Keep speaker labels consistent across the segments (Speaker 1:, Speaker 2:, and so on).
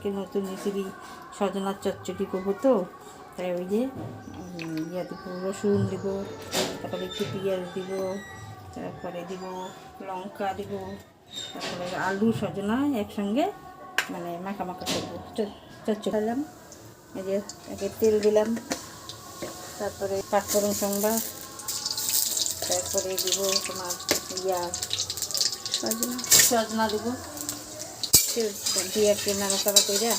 Speaker 1: আজকে নতুন রেসিপি সজনার চচ্চড়ি করবো তো, তাই ওই যে ইয়ে দেবো, রসুন দেবো, তারপরে একটু পেঁয়াজ দিব, তারপরে দিব লঙ্কা দিব, তারপরে আলু সজনা একসঙ্গে মানে মাখা মাখা করবো। চচ্চড়ি দিলাম, এই যে আগে তেল দিলাম, তারপরে পাঁচফোড়ন সংবাদ, তারপরে দিব তোমার সজনা দেবো, দিয়ে একটু নাড়াচাড়া করে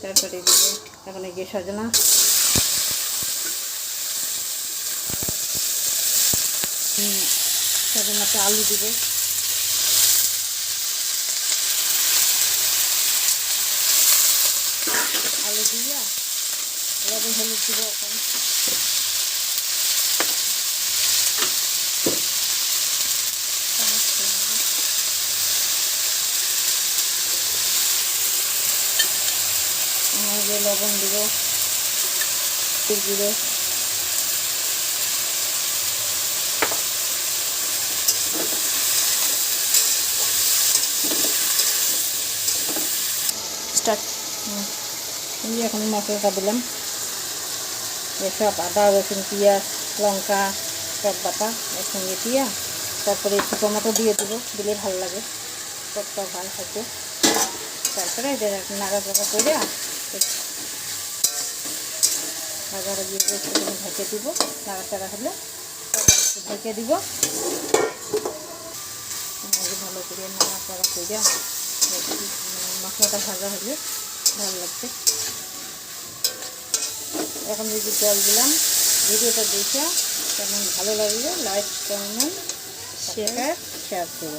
Speaker 1: তারপরে দিব এখন এই যে সজনা, সজনাতে আলু দিব, আলু দিয়ে লবণ হলুদ দিব এখন, লবণ দিব, দিব স্টার্ট। এখন মশলাটা দিলাম, সব আদা রসুন পেঁয়াজ লঙ্কা সব বাটা একসঙ্গে দিয়া, তারপরে একটু টমেটো দিয়ে দেবো, দিলে ভালো লাগে, টকটা ভালো থাকে। তারপরে নাড়াচাড়া করে ভাজা দিয়ে ঢেকে দিব, নাড়াচাড়া হলে একটু ঢেকে দিব, ভালো করে নাড়াচাড়া করে মশলাটা ভাজা হলে ভালো লাগবে। এখন যদি জল দিলাম, ভিডিওটা দেখে কেমন ভালো লাগবে লাইক কমেন্ট শেয়ার করো।